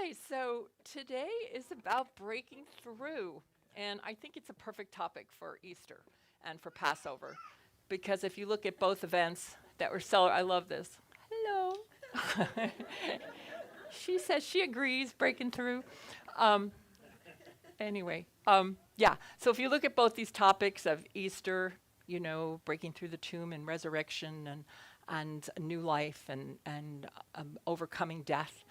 Okay, so today is about breaking through, and I think it's a perfect topic for Easter and for Passover, because if you look at both events that were I love this. Hello. She says she agrees, breaking through. Um, yeah, so if you look at both these topics of Easter, breaking through the tomb and resurrection and a new life and overcoming death.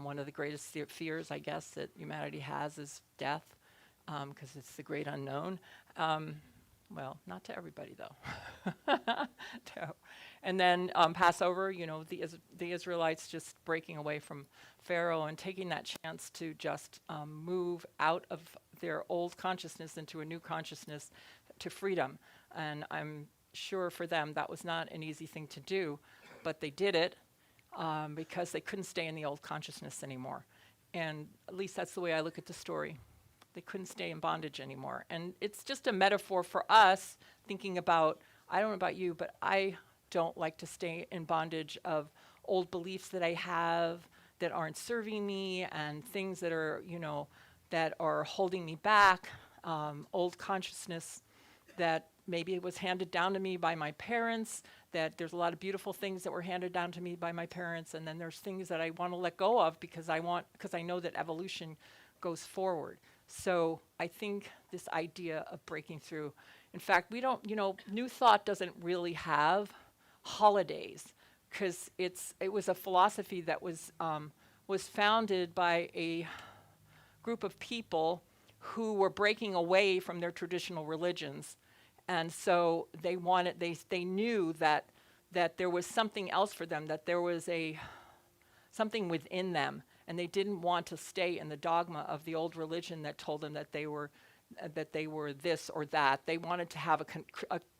One of the greatest fears, I guess, that humanity has is death, because it's the great unknown. Well, not to everybody, though. No. And then Passover, the Israelites just breaking away from Pharaoh and taking that chance to just move out of their old consciousness into a new consciousness to freedom. And I'm sure for them that was not an easy thing to do, but they did it because they couldn't stay in the old consciousness anymore. And at least that's the way I look at the story. They couldn't stay in bondage anymore. And it's just a metaphor for us thinking about, I don't know about you, but I don't like to stay in bondage of old beliefs that I have that aren't serving me and things that are, that are holding me back, old consciousness that maybe it was handed down to me by my parents, that there's a lot of beautiful things that were handed down to me by my parents, and then there's things that I want to let go of because I know that evolution goes forward. So I think this idea of breaking through, in fact, we don't, New Thought doesn't really have holidays because it was a philosophy that was founded by a group of people who were breaking away from their traditional religions. And so they knew that there was something else for them, that there was something within them, and they didn't want to stay in the dogma of the old religion that told them that they were this or that. They wanted to have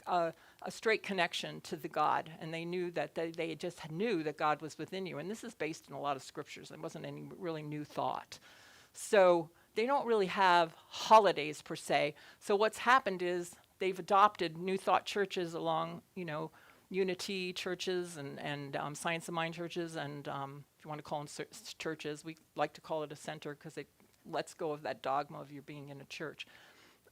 a straight connection to the God, and they knew that they just knew that God was within you. And this is based in a lot of scriptures. It wasn't any really new thought. So they don't really have holidays per se. So what's happened is they've adopted New Thought churches along, Unity churches and Science of Mind churches, and if you want to call them churches, we like to call it a center because it lets go of that dogma of you being in a church.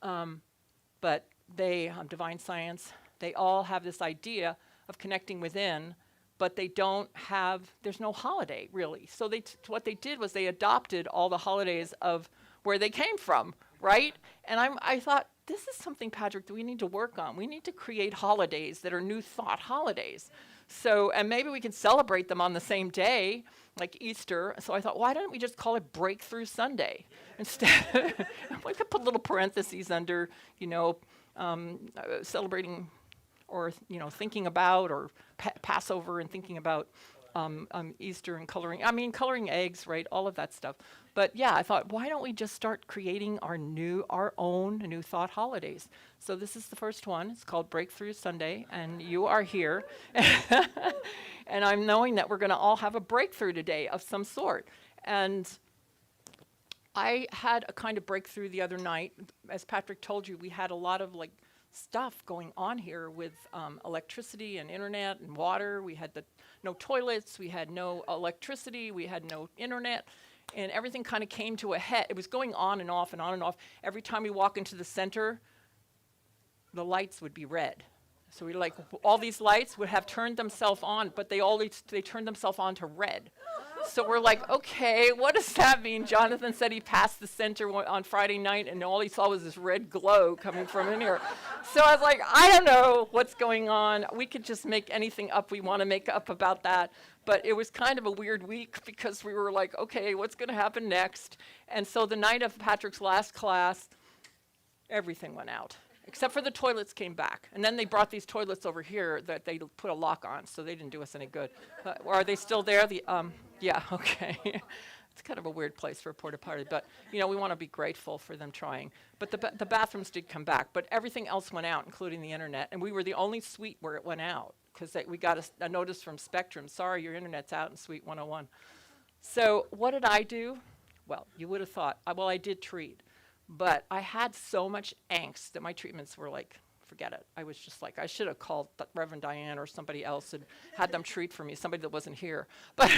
But they, Divine Science, they all have this idea of connecting within, but there's no holiday really. So what they did was they adopted all the holidays of where they came from, right? And I thought, this is something, Patrick, that we need to work on. We need to create holidays that are New Thought holidays. So, and maybe we can celebrate them on the same day, like Easter. So I thought, why don't we just call it Breakthrough Sunday instead? We could put little parentheses under, celebrating or, thinking about, or Passover and thinking about Easter and coloring eggs, right? All of that stuff. But yeah, I thought, why don't we just start creating our own New Thought holidays? So this is the first one. It's called Breakthrough Sunday, and you are here. And I'm knowing that we're going to all have a breakthrough today of some sort. And I had a kind of breakthrough the other night. As Patrick told you, we had a lot of stuff going on here with electricity and internet and water. We had no toilets, we had no electricity, we had no internet. And everything kind of came to a head. It was going on and off and on and off. Every time we walk into the center, the lights would be red. So all these lights would have turned themselves on, but they turned themselves on to red. So we're like, okay, what does that mean? Jonathan said he passed the center on Friday night, and all he saw was this red glow coming from in here. So I was like, I don't know what's going on. We could just make anything up we want to make up about that. But it was kind of a weird week because we were like, okay, what's going to happen next? And so the night of Patrick's last class, everything went out, except for the toilets came back. And then they brought these toilets over here that they put a lock on, so they didn't do us any good. Are they still there? Yeah, okay. It's kind of a weird place for a porta potty, but we want to be grateful for them trying. But the bathrooms did come back, but everything else went out, including the internet, and we were the only suite where it went out because we got a notice from Spectrum. Sorry, your internet's out in Suite 101. So what did I do? Well, you would have thought, I did treat, but I had so much angst that my treatments were forget it. I was just like, I should have called Reverend Diane or somebody else and had them treat for me, somebody that wasn't here. But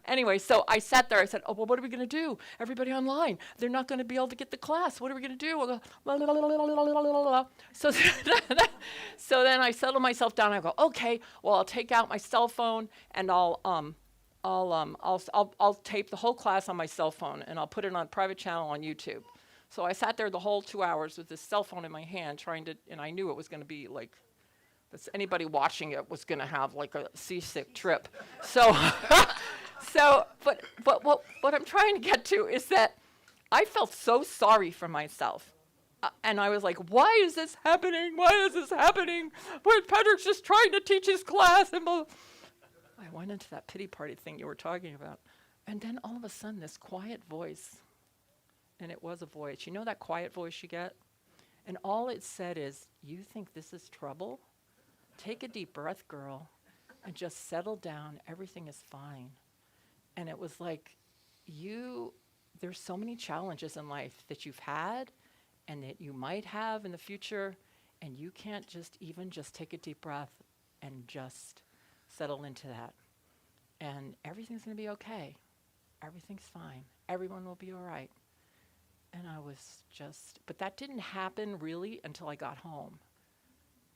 anyway, so I sat there. I said, oh, well, what are we going to do? Everybody online. They're not going to be able to get the class. What are we going to do? So, so then I settled myself down. I go, okay, well, I'll take out my cell phone and I'll tape the whole class on my cell phone and I'll put it on a private channel on YouTube. So I sat there the whole 2 hours with this cell phone in my hand and I knew it was going to be like, anybody watching it was going to have like a seasick trip. So, but what I'm trying to get to is that I felt so sorry for myself. And I was like, why is this happening? Why is this happening? Where Patrick's just trying to teach his class. And I went into that pity party thing you were talking about. And then all of a sudden, this quiet voice, and it was a voice. You know that quiet voice you get? And all it said is, you think this is trouble? Take a deep breath, girl, and just settle down. Everything is fine. And it was like, there's so many challenges in life that you've had and that you might have in the future, and you can't just take a deep breath and just settle into that. And everything's going to be okay. Everything's fine. Everyone will be all right. And I was but that didn't happen really until I got home,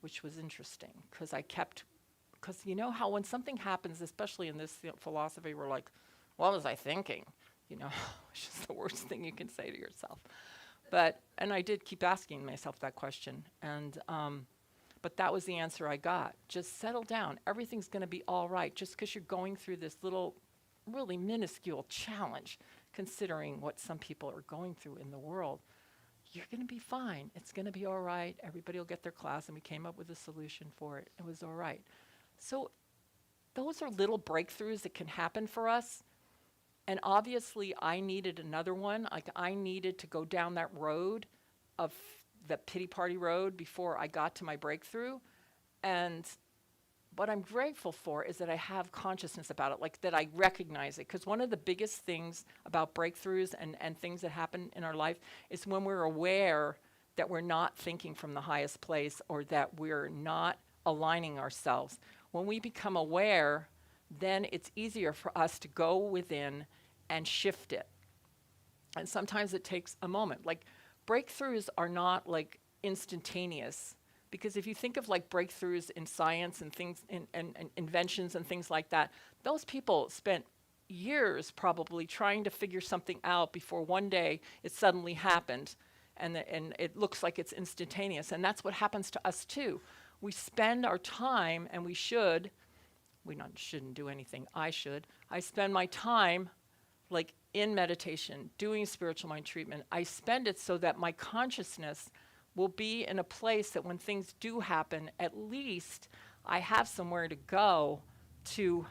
which was interesting, because you know how when something happens, especially in this philosophy, we're like, what was I thinking? You know, which is the worst thing you can say to yourself. And I did keep asking myself that question. But that was the answer I got. Just settle down. Everything's going to be all right. Just because you're going through this little, really minuscule challenge, considering what some people are going through in the world, you're going to be fine. It's going to be all right. Everybody will get their class. And we came up with a solution for it. It was all right. So those are little breakthroughs that can happen for us. And obviously, I needed another one. Like, I needed to go down that road of the pity party road before I got to my breakthrough. And what I'm grateful for is that I have consciousness about it, like that I recognize it. Because one of the biggest things about breakthroughs and things that happen in our life is when we're aware that we're not thinking from the highest place or that we're not aligning ourselves. When we become aware, then it's easier for us to go within and shift it. And sometimes it takes a moment. Like, breakthroughs are not like instantaneous, because if you think of like breakthroughs in science and things and inventions and things like that, those people spent years probably trying to figure something out before one day it suddenly happened, and it looks like it's instantaneous. And that's what happens to us too. We spend our time, and we shouldn't do anything. I spend my time like in meditation, doing spiritual mind treatment. I spend it so that my consciousness will be in a place that when things do happen, at least I have somewhere to go to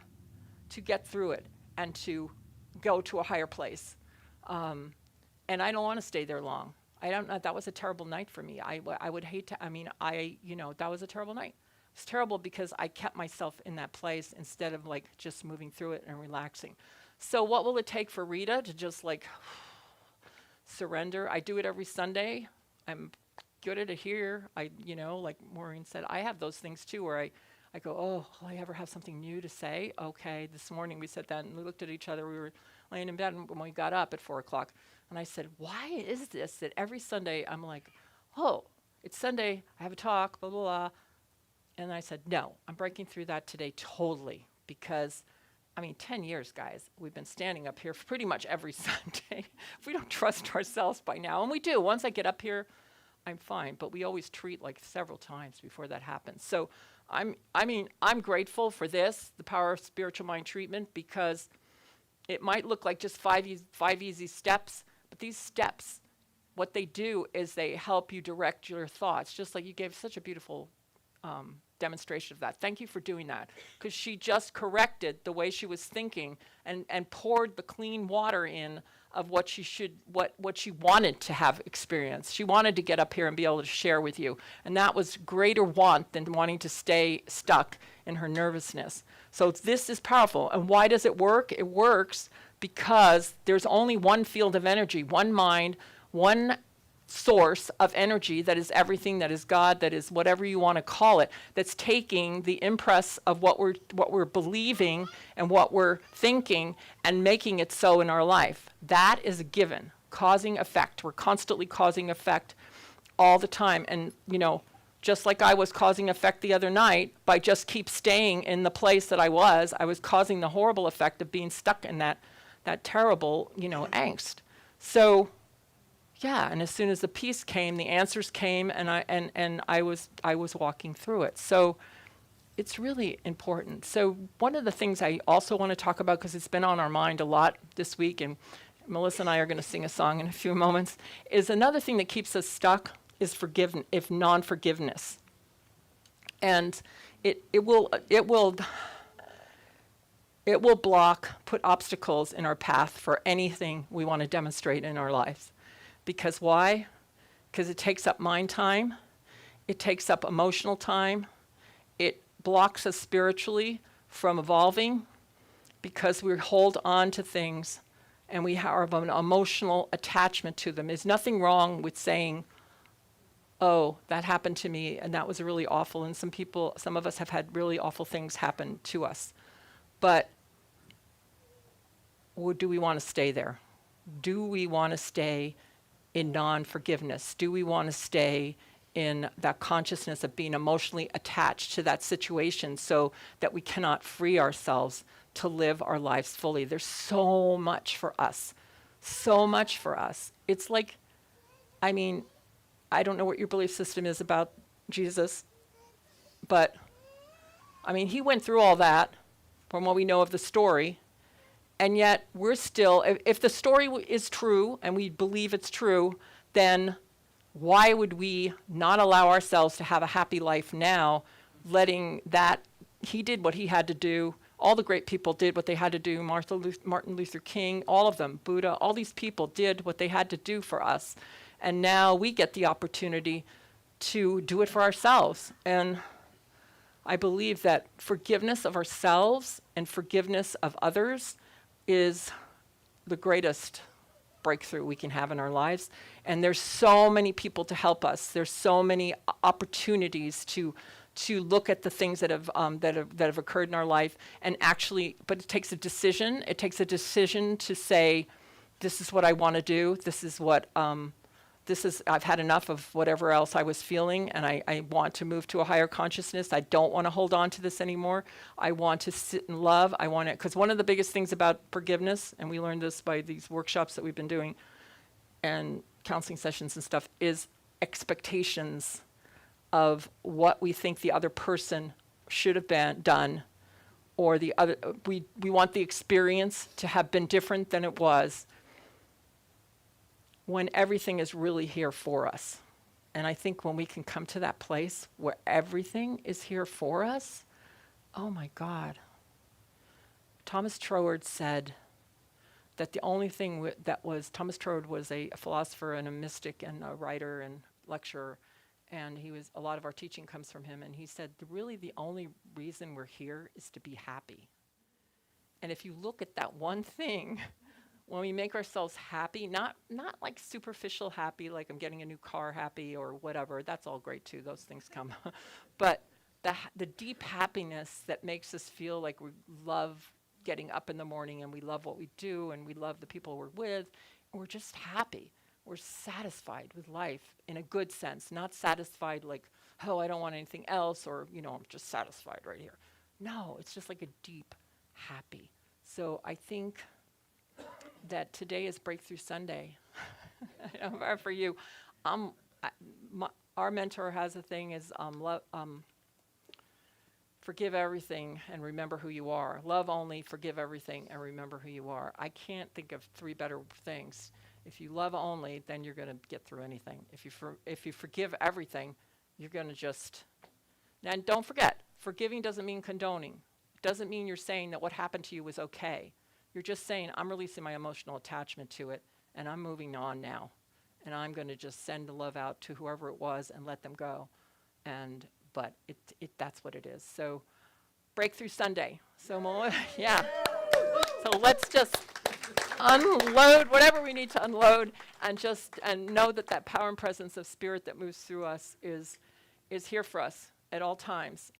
get through it and to go to a higher place. And I don't want to stay there long. I don't know. That was a terrible night for me. I would hate to, that was a terrible night. It's terrible because I kept myself in that place instead of like just moving through it and relaxing. So what will it take for Rita to just like surrender? I do it every Sunday. I'm good at it here. Like Maureen said, I have those things too where I go, oh, will I ever have something new to say? Okay, this morning we said that and we looked at each other. We were laying in bed when we got up at 4 o'clock. And I said, why is this that every Sunday I'm like, oh, it's Sunday, I have a talk, blah, blah, blah. And I said, no, I'm breaking through that today totally, because 10 years, guys, we've been standing up here for pretty much every Sunday. If we don't trust ourselves by now, and we do, once I get up here, I'm fine, but we always treat like several times before that happens. So I'm grateful for this, the power of spiritual mind treatment, because it might look like just five easy steps, but these steps, what they do is they help you direct your thoughts, just like you gave such a beautiful demonstration of that. Thank you for doing that, because she just corrected the way she was thinking and poured the clean water in of what she wanted to have experienced. She wanted to get up here and be able to share with you, and that was greater want than wanting to stay stuck in her nervousness. So this is powerful. And why does it work? It works because there's only one field of energy, one mind, one source of energy that is everything, that is God, that is whatever you want to call it, that's taking the impress of what we're believing and what we're thinking and making it so in our life. That is a given. Causing effect. We're constantly causing effect all the time. And, just like I was causing effect the other night, by just keep staying in the place that I was causing the horrible effect of being stuck in that terrible, angst. So, yeah, and as soon as the peace came, the answers came, and I was walking through it. So it's really important. So one of the things I also want to talk about, because it's been on our mind a lot this week, and Melissa and I are going to sing a song in a few moments, is another thing that keeps us stuck is non-forgiveness. And it will put obstacles in our path for anything we want to demonstrate in our lives. Because why? Because it takes up mind time, it takes up emotional time, it blocks us spiritually from evolving, because we hold on to things and we have an emotional attachment to them. There's nothing wrong with saying, oh, that happened to me and that was really awful, and some of us have had really awful things happen to us. But do we want to stay there? Do we want to stay in non-forgiveness? Do we want to stay in that consciousness of being emotionally attached to that situation so that we cannot free ourselves to live our lives fully? There's so much for us. So much for us. It's like, I don't know what your belief system is about Jesus, but, he went through all that from what we know of the story. And yet we're still, if the story is true and we believe it's true, then why would we not allow ourselves to have a happy life now, letting that, he did what he had to do, all the great people did what they had to do, Martin Luther King, all of them, Buddha, all these people did what they had to do for us. And now we get the opportunity to do it for ourselves. And I believe that forgiveness of ourselves and forgiveness of others is the greatest breakthrough we can have in our lives. And there's so many people to help us. There's so many opportunities to look at the things that have occurred in our life and actually, but it takes a decision. It takes a decision to say, this is what I want to do. This is what, I've had enough of whatever else I was feeling, and I want to move to a higher consciousness. I don't want to hold on to this anymore. I want to sit in love. I want to, because one of the biggest things about forgiveness, and we learned this by these workshops that we've been doing and counseling sessions and stuff, is expectations of what we think the other person should have done, or the other. We want the experience to have been different than it was, when everything is really here for us. And I think when we can come to that place where everything is here for us, oh my God. Thomas Troward said that the only thing Thomas Troward was a philosopher and a mystic and a writer and lecturer, and a lot of our teaching comes from him, and he said, really the only reason we're here is to be happy. And if you look at that one thing, when we make ourselves happy, not like superficial happy, like I'm getting a new car happy or whatever, that's all great too, those things come. But the deep happiness that makes us feel like we love getting up in the morning and we love what we do and we love the people we're with, and we're just happy. We're satisfied with life in a good sense, not satisfied like, oh, I don't want anything else, or, I'm just satisfied right here. No, it's just like a deep happy. So I think that today is Breakthrough Sunday. For you, our mentor has a thing is forgive everything and remember who you are. Love only, forgive everything, and remember who you are. I can't think of three better things. If you love only, then you're going to get through anything. If you forgive everything, you're going to just. And don't forget, forgiving doesn't mean condoning. It doesn't mean you're saying that what happened to you was okay. You're just saying, I'm releasing my emotional attachment to it, and I'm moving on now. And I'm going to just send the love out to whoever it was and let them go. But that's what it is. So, Breakthrough Sunday. So, yeah. So let's just unload whatever we need to unload, and know that that power and presence of spirit that moves through us is here for us at all times.